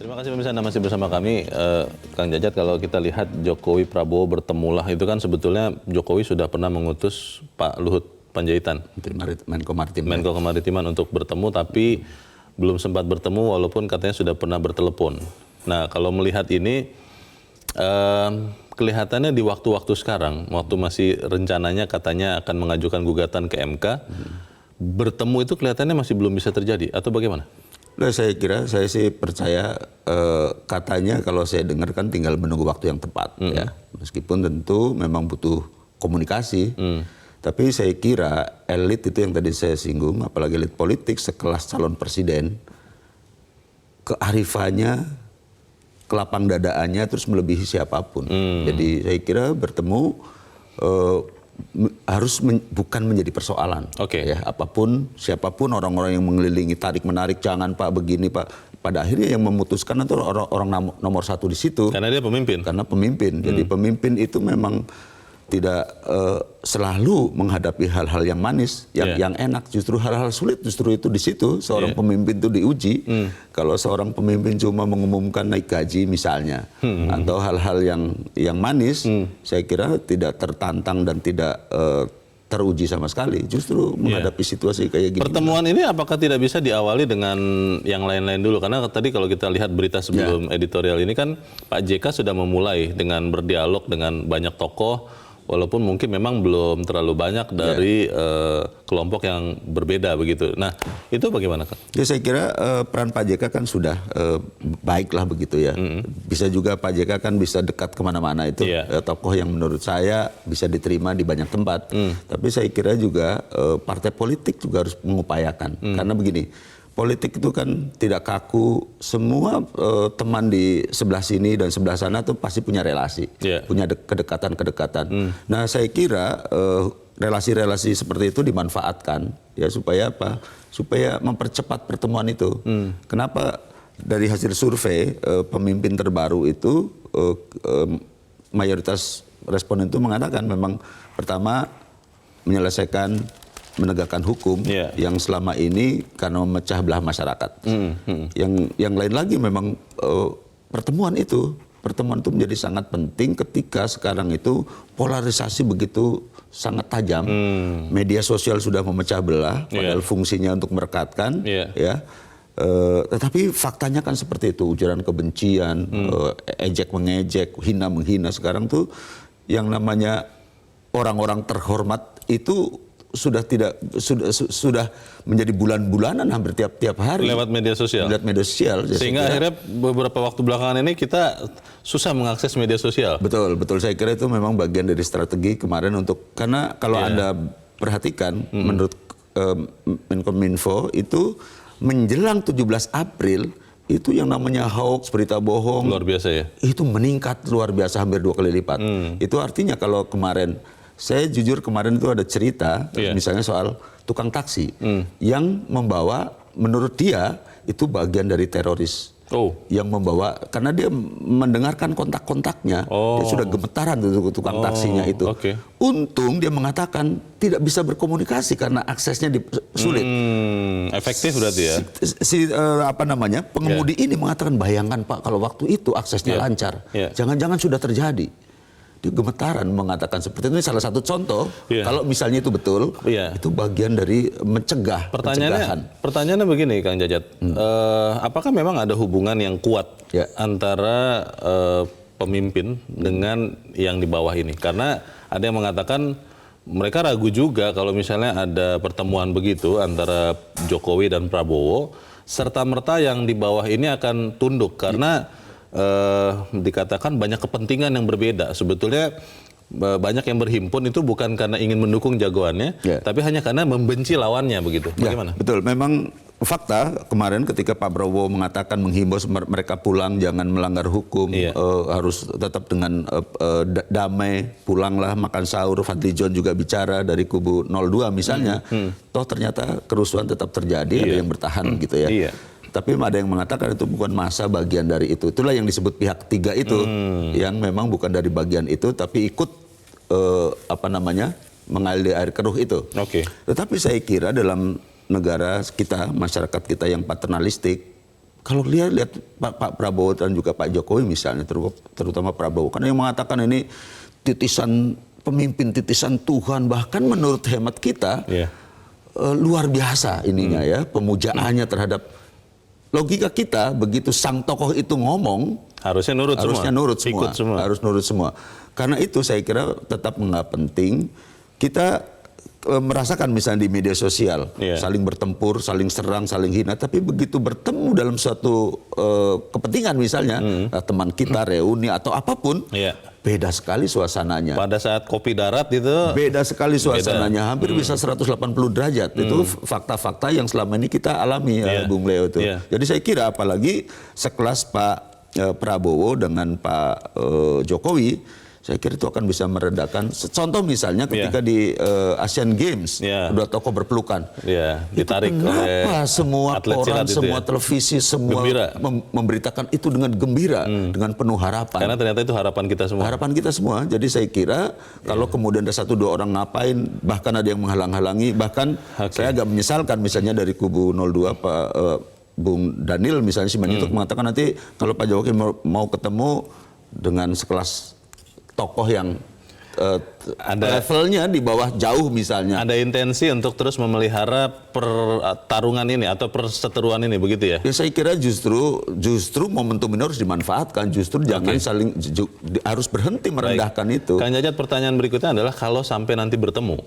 Terima kasih pemirsa, Anda masih bersama kami. Kang Jajat, kalau kita lihat Jokowi Prabowo bertemulah, itu kan sebetulnya Jokowi sudah pernah mengutus Pak Luhut Panjaitan, Menko Kemaritiman untuk bertemu, tapi belum sempat bertemu walaupun katanya sudah pernah bertelepon. Nah, kalau melihat ini, kelihatannya di waktu-waktu sekarang, waktu masih rencananya katanya akan mengajukan gugatan ke MK, bertemu itu kelihatannya masih belum bisa terjadi, atau bagaimana? Nah, saya kira, saya sih percaya katanya kalau saya dengar kan tinggal menunggu waktu yang tepat. Ya. Meskipun tentu memang butuh komunikasi. Tapi saya kira elit itu yang tadi saya singgung, apalagi elit politik sekelas calon presiden, kearifannya, kelapang dadaannya terus melebihi siapapun. Jadi saya kira bertemu harus bukan menjadi persoalan. Ya, apapun, siapapun orang-orang yang mengelilingi, tarik menarik, jangan Pak begini Pak. Pada akhirnya yang memutuskan itu orang nomor satu di situ. Karena dia pemimpin. Karena pemimpin. Jadi pemimpin itu memang tidak selalu menghadapi hal-hal yang manis, yang enak. Justru hal-hal sulit justru itu di situ. Seorang pemimpin itu diuji. Kalau seorang pemimpin cuma mengumumkan naik gaji misalnya, atau hal-hal yang manis, saya kira tidak tertantang dan tidak teruji sama sekali. Justru menghadapi situasi kayak gini. Pertemuan ini apakah tidak bisa diawali dengan yang lain-lain dulu? Karena tadi kalau kita lihat berita sebelum editorial ini kan Pak JK sudah memulai dengan berdialog dengan banyak tokoh. Walaupun mungkin memang belum terlalu banyak dari kelompok yang berbeda begitu. Nah, itu bagaimana, Kak? Ya, saya kira peran Pak JK kan sudah baiklah begitu ya. Bisa juga Pak JK kan bisa dekat kemana-mana itu. Tokoh yang menurut saya bisa diterima di banyak tempat. Tapi saya kira juga partai politik juga harus mengupayakan. Karena begini, politik itu kan tidak kaku, semua teman di sebelah sini dan sebelah sana tuh pasti punya relasi, punya kedekatan-kedekatan. Nah, saya kira relasi-relasi seperti itu dimanfaatkan ya supaya apa? Supaya mempercepat pertemuan itu. Kenapa dari hasil survei pemimpin terbaru itu mayoritas responden itu mengatakan memang pertama menyelesaikan menegakkan hukum yang selama ini karena memecah belah masyarakat. Yang lain lagi memang pertemuan itu menjadi sangat penting ketika sekarang itu polarisasi begitu sangat tajam. Media sosial sudah memecah belah, padahal fungsinya untuk merekatkan, ya. Tetapi faktanya kan seperti itu, ujaran kebencian, ejek mengejek, hina menghina. Sekarang tuh yang namanya orang-orang terhormat itu sudah menjadi bulan-bulanan hampir tiap hari lewat media sosial. Sehingga akhirnya beberapa waktu belakangan ini kita susah mengakses media sosial. Betul. Saya kira itu memang bagian dari strategi kemarin karena kalau Anda perhatikan menurut Menkominfo itu menjelang 17 April itu yang namanya hoax, berita bohong luar biasa ya. Itu meningkat luar biasa hampir 2 kali lipat. Itu artinya kalau kemarin saya jujur kemarin itu ada cerita misalnya soal tukang taksi yang membawa menurut dia itu bagian dari teroris yang membawa karena dia mendengarkan kontak-kontaknya dia sudah gemetaran tuh tukang taksinya itu. Untung dia mengatakan tidak bisa berkomunikasi karena aksesnya sulit. Efektif berarti ya. Pengemudi ini mengatakan bayangkan Pak kalau waktu itu aksesnya lancar, jangan-jangan sudah terjadi. Dia gemetaran mengatakan seperti itu. Ini salah satu contoh. Kalau misalnya itu betul, itu bagian dari mencegah. Pertanyaannya begini, Kang Jajat, apakah memang ada hubungan yang kuat antara pemimpin dengan yang di bawah ini? Karena ada yang mengatakan mereka ragu juga kalau misalnya ada pertemuan begitu antara Jokowi dan Prabowo, serta-merta yang di bawah ini akan tunduk karena dikatakan banyak kepentingan yang berbeda. Sebetulnya banyak yang berhimpun itu bukan karena ingin mendukung jagoannya, tapi hanya karena membenci lawannya begitu. Bagaimana? Betul. Memang fakta kemarin ketika Pak Prabowo mengatakan menghimbau mereka pulang, jangan melanggar hukum, harus tetap dengan damai, pulanglah makan sahur. Fadli John juga bicara dari kubu 02 misalnya. Toh ternyata kerusuhan tetap terjadi, ada yang bertahan gitu ya. Tapi ada yang mengatakan itu bukan masa bagian dari itu. Itulah yang disebut pihak ketiga itu, yang memang bukan dari bagian itu, tapi ikut mengalir air keruh itu. Tetapi saya kira dalam negara kita, masyarakat kita yang paternalistik, kalau lihat Pak Prabowo dan juga Pak Jokowi misalnya, terutama Prabowo, karena yang mengatakan ini titisan pemimpin, titisan Tuhan, bahkan menurut hemat kita luar biasa ininya ya, pemujaannya terhadap logika kita. Begitu sang tokoh itu ngomong, harusnya nurut semua. Harus nurut semua. Karena itu saya kira tetap nggak penting kita merasakan misalnya di media sosial saling bertempur, saling serang, saling hina, tapi begitu bertemu dalam suatu kepentingan misalnya teman kita reuni atau apapun, beda sekali suasananya. Pada saat kopi darat itu beda sekali suasananya, hampir bisa 180 derajat. Itu fakta-fakta yang selama ini kita alami Bung Leo itu. Jadi saya kira apalagi sekelas Pak Prabowo dengan Pak Jokowi, saya kira itu akan bisa meredakan. Contoh misalnya ketika di Asian Games, dua tokoh berpelukan. Ditarik oleh semua koran, semua televisi, semua memberitakan itu dengan gembira, dengan penuh harapan. Karena ternyata itu harapan kita semua. Harapan kita semua. Jadi saya kira kalau kemudian ada 1-2 orang ngapain, bahkan ada yang menghalang-halangi, bahkan saya agak menyesalkan misalnya dari kubu 02 Pak Bung Daniel misalnya Simanjuntak mengatakan nanti kalau Pak Jokowi mau ketemu dengan sekelas tokoh yang ada levelnya di bawah jauh misalnya. Ada intensi untuk terus memelihara pertarungan ini atau perseteruan ini, begitu ya? Ya saya kira justru momentum ini harus dimanfaatkan. Justru jangan harus berhenti merendahkan itu. Kang Jajat, pertanyaan berikutnya adalah kalau sampai nanti bertemu,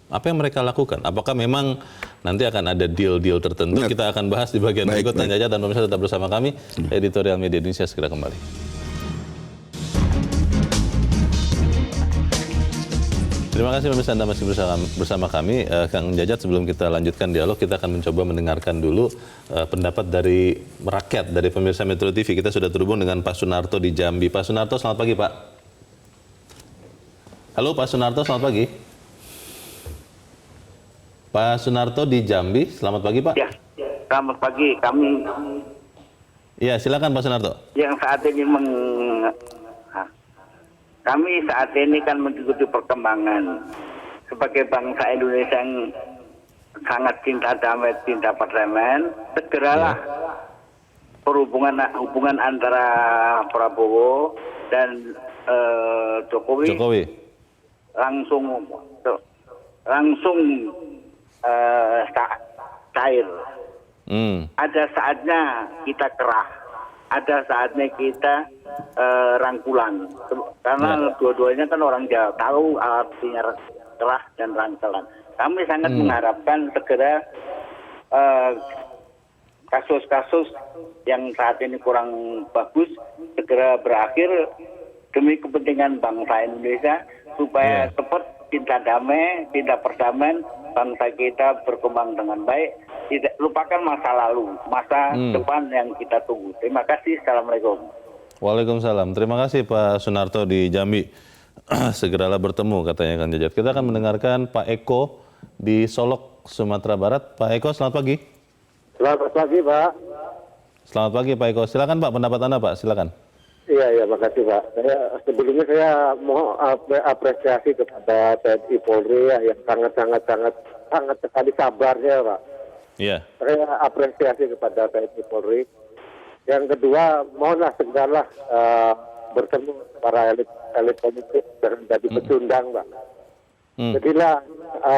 apa yang mereka lakukan? Apakah memang nanti akan ada deal-deal tertentu? Kita akan bahas di bagian berikut. Kang Jajat dan pemirsa tetap bersama kami. Editorial Media Indonesia segera kembali. Terima kasih pemirsa, Anda masih bersama kami. Kang Jajat, sebelum kita lanjutkan dialog, kita akan mencoba mendengarkan dulu pendapat dari rakyat, dari pemirsa Metro TV. Kita sudah terhubung dengan Pak Sunarto di Jambi. Pak Sunarto, selamat pagi Pak. Halo Pak Sunarto, selamat pagi. Pak Sunarto di Jambi, selamat pagi Pak. Ya, selamat pagi. Iya, silakan Pak Sunarto. Yang saat ini kami saat ini kan mengikuti perkembangan sebagai bangsa Indonesia yang sangat cinta damai, cinta perdamaian. Segeralah hubungan antara Prabowo dan Jokowi langsung cair. Ada saatnya kita kerah, ada saatnya kita rangkulan, karena dua-duanya kan orang Jawa tahu artinya kerah dan rangkulan. Kami sangat mengharapkan segera kasus-kasus yang saat ini kurang bagus segera berakhir demi kepentingan bangsa Indonesia supaya cepat cinta damai, cinta perdamaian bangsa kita berkembang dengan baik. Tidak lupakan masa lalu, masa depan yang kita tunggu. Terima kasih. Assalamualaikum. Waalaikumsalam. Terima kasih Pak Sunarto di Jambi. Segeralah bertemu katanya Kang Jajat. Kita akan mendengarkan Pak Eko di Solok, Sumatera Barat. Pak Eko, selamat pagi. Selamat pagi Pak. Selamat pagi Pak Eko. Silakan Pak, pendapat Anda Pak, silakan. Iya, makasih Pak. Sebelumnya saya mau apresiasi kepada TNI Polri yang sangat sekali sabarnya Pak. Iya. Saya apresiasi kepada TNI Polri. Yang kedua, mohonlah segeralah bertemu para elit politik dan jadi pecundang, Pak. Jadilah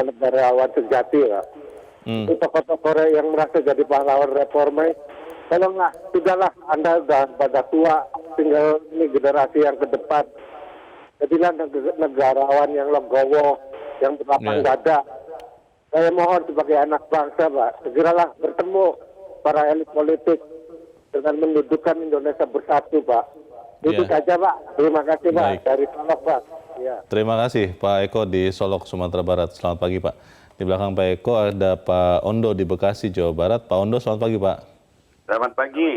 negarawan sejati, Pak. Itu tokoh-tokoh yang merasa jadi pahlawan reformasi, tolonglah, sudahlah, Anda sudah pada tua, tinggal ini generasi yang ke depan. Jadilah negarawan yang legowo, yang berlapang dada. Saya mohon sebagai anak bangsa, Pak, segeralah bertemu para elit politik dengan mendudukkan Indonesia bersatu, Pak. Itu saja, Pak. Terima kasih, Pak. Baik. Dari Solok, Pak. Ya. Terima kasih, Pak Eko di Solok, Sumatera Barat. Selamat pagi, Pak. Di belakang Pak Eko ada Pak Ondo di Bekasi, Jawa Barat. Pak Ondo, selamat pagi, Pak. Selamat pagi.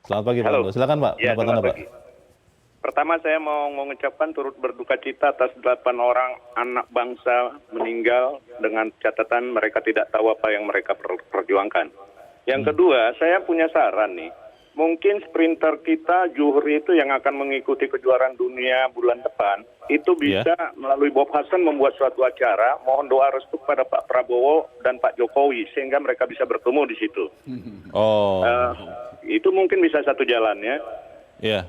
Selamat pagi, Pak Ondo. Silakan, Pak. Ya, pendapat Anda, Pak. Pertama, saya mau mengucapkan turut berduka cita atas 8 orang anak bangsa meninggal dengan catatan mereka tidak tahu apa yang mereka perjuangkan. Yang kedua, saya punya saran nih. mungkin sprinter kita Juhri itu yang akan mengikuti kejuaraan dunia bulan depan itu bisa melalui Bob Hasan membuat suatu acara, mohon doa restu kepada Pak Prabowo dan Pak Jokowi sehingga mereka bisa bertemu di situ. Itu mungkin bisa satu jalan ya.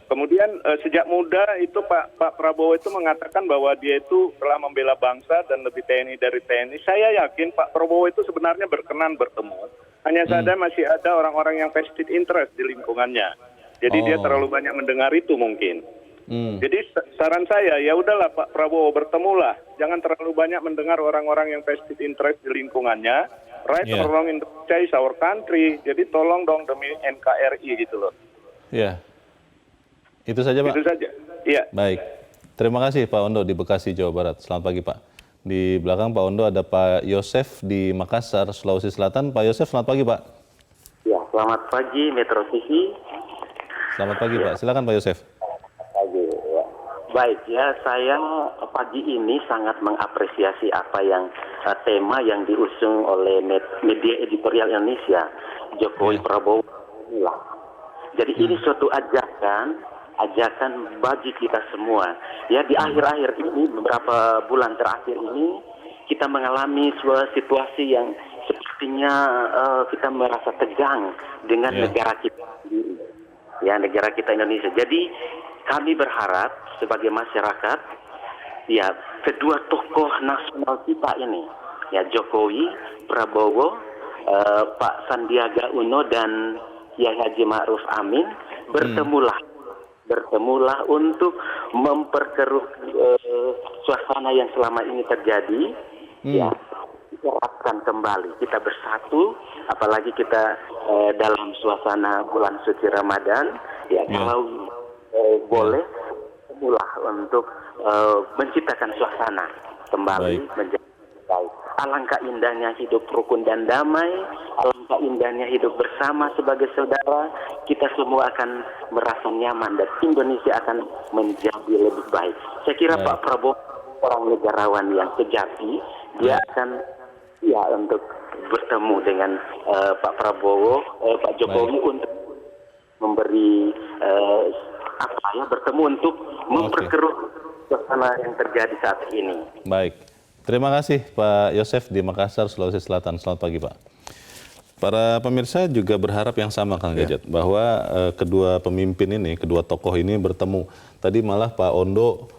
Kemudian sejak muda itu Pak Prabowo itu mengatakan bahwa dia itu telah membela bangsa dan lebih TNI dari TNI. Saya yakin Pak Prabowo itu sebenarnya berkenan bertemu. Hanya saja masih ada orang-orang yang vested interest di lingkungannya. Jadi dia terlalu banyak mendengar itu mungkin. Jadi saran saya, ya udahlah Pak Prabowo bertemulah. Jangan terlalu banyak mendengar orang-orang yang vested interest di lingkungannya. Right or wrong Indonesia is our country. Jadi tolong dong demi NKRI gitu loh. Itu saja Pak? Itu saja, iya. Baik, terima kasih Pak Ondo di Bekasi, Jawa Barat. Selamat pagi Pak. Di belakang Pak Ondo ada Pak Yosef di Makassar, Sulawesi Selatan. Pak Yosef, selamat pagi Pak. Ya, selamat pagi Metro TV. Selamat pagi Pak, silakan Pak Yosef. Pagi, ya. Baik ya, saya pagi ini sangat mengapresiasi apa yang tema yang diusung oleh media editorial Indonesia, Jokowi Prabowo. Jadi ini suatu ajakan bagi kita semua. Ya, di akhir-akhir ini, beberapa bulan terakhir ini, kita mengalami sebuah situasi yang sepertinya kita merasa tegang dengan negara kita, ya, negara kita Indonesia. Jadi kami berharap sebagai masyarakat, ya, kedua tokoh nasional kita ini, ya, Jokowi, Prabowo, Pak Sandiaga Uno dan Kiai Haji Ma'ruf Amin bertemulah untuk memperkeruh suasana yang selama ini terjadi, ya, diterapkan kembali. Kita bersatu, apalagi kita dalam suasana bulan suci Ramadan, ya, kalau boleh, mulai untuk menciptakan suasana kembali menjadi baik. Alangkah indahnya hidup rukun dan damai, alangkah indahnya hidup bersama sebagai saudara. Kita semua akan merasa nyaman dan Indonesia akan menjadi lebih baik. Saya kira Pak Prabowo orang negarawan yang sejati, dia akan untuk bertemu dengan Pak Prabowo, Pak Jokowi untuk memberi bertemu untuk memperkeruh suasana yang terjadi saat ini. Baik. Terima kasih Pak Yosef di Makassar, Sulawesi Selatan. Selamat pagi Pak. Para pemirsa juga berharap yang sama Kang Jajat, bahwa kedua pemimpin ini, kedua tokoh ini bertemu. Tadi malah Pak Ondo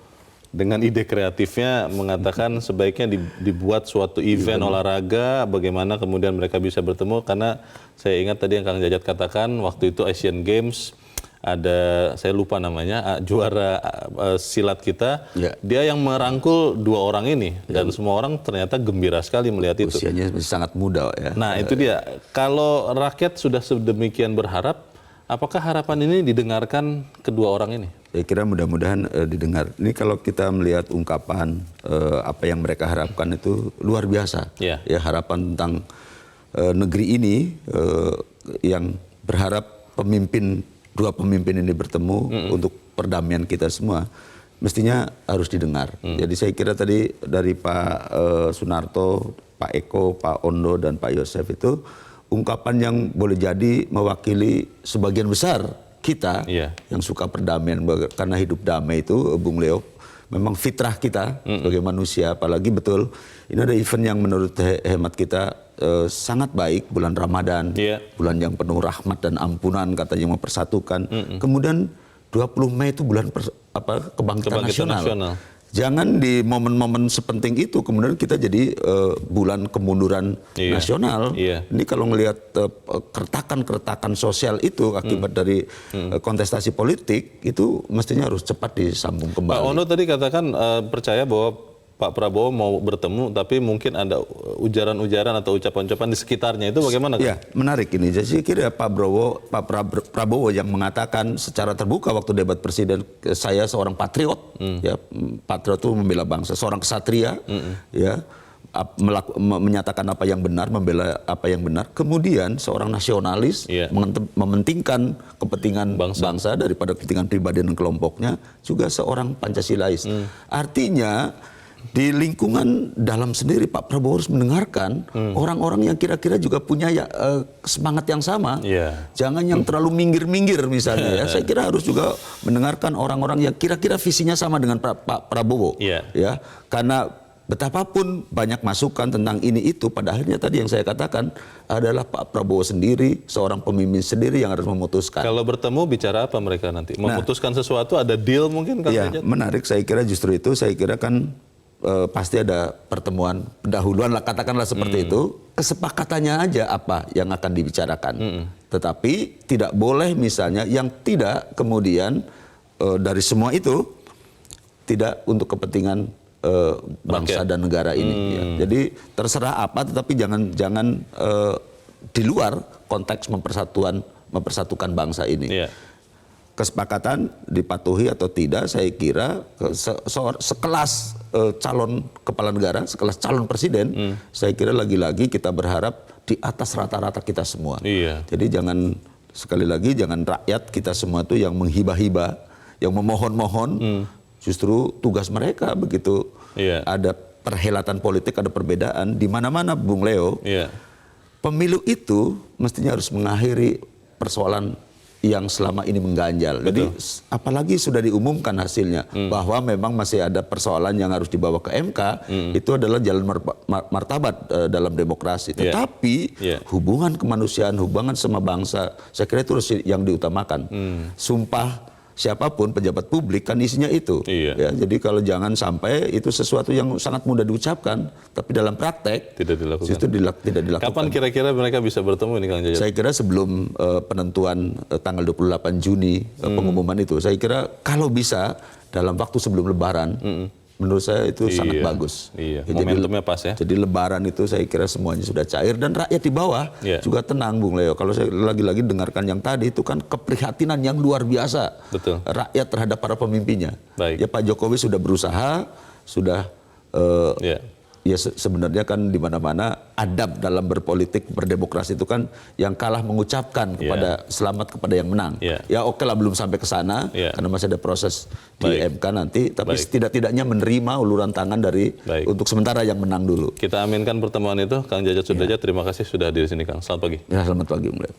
dengan ide kreatifnya mengatakan sebaiknya dibuat suatu event olahraga, bagaimana kemudian mereka bisa bertemu. Karena saya ingat tadi yang Kang Jajat katakan, waktu itu Asian Games, ada, saya lupa namanya, juara silat kita, dia yang merangkul dua orang ini, dan semua orang ternyata gembira sekali melihat itu. Usianya sangat muda ya. Nah itu dia, kalau rakyat sudah sedemikian berharap, apakah harapan ini didengarkan kedua orang ini? Saya kira mudah-mudahan didengar. Ini kalau kita melihat ungkapan apa yang mereka harapkan itu luar biasa. Ya, harapan tentang negeri ini yang berharap dua pemimpin ini bertemu untuk perdamaian kita semua, mestinya harus didengar. Jadi saya kira tadi dari Pak Sunarto, Pak Eko, Pak Ondo, dan Pak Yosef itu ungkapan yang boleh jadi mewakili sebagian besar kita yang suka perdamaian, karena hidup damai itu, Bung Leo, memang fitrah kita sebagai manusia. Apalagi betul ini ada event yang menurut hemat kita sangat baik, bulan Ramadan, bulan yang penuh rahmat dan ampunan, katanya mempersatukan. Kemudian 20 Mei itu bulan kebangkitan nasional. Jangan di momen-momen sepenting itu kemudian kita jadi bulan kemunduran nasional. Ini kalau melihat keretakan sosial itu akibat dari kontestasi politik, itu mestinya harus cepat disambung kembali. Pak Ono tadi katakan percaya bahwa Pak Prabowo mau bertemu, tapi mungkin ada ujaran-ujaran atau ucapan-ucapan di sekitarnya. Itu bagaimana? Ya, menarik ini. Jadi saya kira Pak Prabowo yang mengatakan secara terbuka waktu debat presiden, saya seorang patriot, ya, patriot itu membela bangsa, seorang kesatria, ya, menyatakan apa yang benar, membela apa yang benar. Kemudian seorang nasionalis mementingkan kepentingan bangsa daripada kepentingan pribadi dan kelompoknya, juga seorang Pancasilais. Artinya di lingkungan dalam sendiri Pak Prabowo harus mendengarkan orang-orang yang kira-kira juga punya semangat yang sama. Jangan yang terlalu minggir-minggir misalnya ya. Saya kira harus juga mendengarkan orang-orang yang kira-kira visinya sama dengan Pak Prabowo. Ya, karena betapapun banyak masukan tentang ini itu, pada akhirnya tadi yang saya katakan adalah Pak Prabowo sendiri, seorang pemimpin sendiri yang harus memutuskan. Kalau bertemu bicara apa mereka nanti? Memutuskan sesuatu, ada deal mungkin? Ya, menarik. Saya kira justru itu, saya kira kan pasti ada pertemuan pendahuluan lah, katakanlah seperti itu. Kesepakatannya aja apa yang akan dibicarakan. Tetapi tidak boleh misalnya yang tidak kemudian dari semua itu tidak untuk kepentingan bangsa dan negara ini. Ya. Jadi terserah apa, tetapi jangan di luar konteks mempersatukan bangsa ini. Kesepakatan dipatuhi atau tidak, saya kira sekelas calon kepala negara, sekelas calon presiden, saya kira lagi-lagi kita berharap di atas rata-rata kita semua. Jadi jangan, sekali lagi, jangan rakyat kita semua itu yang menghibah-hibah, yang memohon-mohon. Justru tugas mereka begitu ada perhelatan politik, ada perbedaan di mana-mana, Bung Leo. Pemilu itu mestinya harus mengakhiri persoalan yang selama ini mengganjal. Jadi apalagi sudah diumumkan hasilnya bahwa memang masih ada persoalan yang harus dibawa ke MK, itu adalah jalan martabat dalam demokrasi. Tetapi hubungan kemanusiaan, hubungan sama bangsa, saya kira itu harus yang diutamakan. Sumpah siapapun pejabat publik kan isinya itu. Ya, jadi kalau jangan sampai itu sesuatu yang sangat mudah diucapkan, tapi dalam praktek tidak dilakukan. Justru tidak dilakukan. Kapan kira-kira mereka bisa bertemu ini, Kang Jajat? Saya kira sebelum penentuan tanggal 28 Juni pengumuman itu, saya kira kalau bisa dalam waktu sebelum Lebaran, menurut saya itu sangat bagus. Ya, momentumnya pas ya. Jadi Lebaran itu saya kira semuanya sudah cair dan rakyat di bawah juga tenang, Bung Leo. Kalau saya lagi-lagi dengarkan yang tadi itu kan keprihatinan yang luar biasa. Rakyat terhadap para pemimpinnya. Ya Pak Jokowi sudah berusaha, sudah ya sebenarnya kan di mana-mana adab dalam berpolitik, berdemokrasi itu kan yang kalah mengucapkan kepada selamat kepada yang menang. Ya oke lah, belum sampai ke sana karena masih ada proses di MK nanti, tapi setidak-tidaknya menerima uluran tangan dari untuk sementara yang menang dulu. Kita aminkan pertemuan itu. Kang Jajat Sudrajat, terima kasih sudah hadir di sini, Kang. Selamat pagi. Ya, selamat pagi, Bung Leo.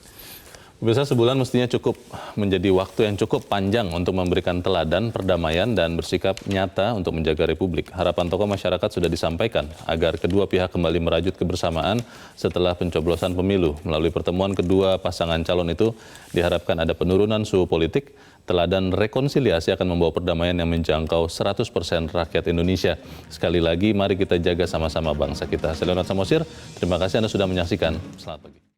Pemirsa, sebulan mestinya cukup menjadi waktu yang cukup panjang untuk memberikan teladan perdamaian dan bersikap nyata untuk menjaga Republik. Harapan tokoh masyarakat sudah disampaikan agar kedua pihak kembali merajut kebersamaan setelah pencoblosan pemilu. Melalui pertemuan kedua pasangan calon itu diharapkan ada penurunan suhu politik, teladan rekonsiliasi akan membawa perdamaian yang menjangkau 100% rakyat Indonesia. Sekali lagi, mari kita jaga sama-sama bangsa kita. Saya Leonard Samosir, terima kasih Anda sudah menyaksikan. Selamat pagi.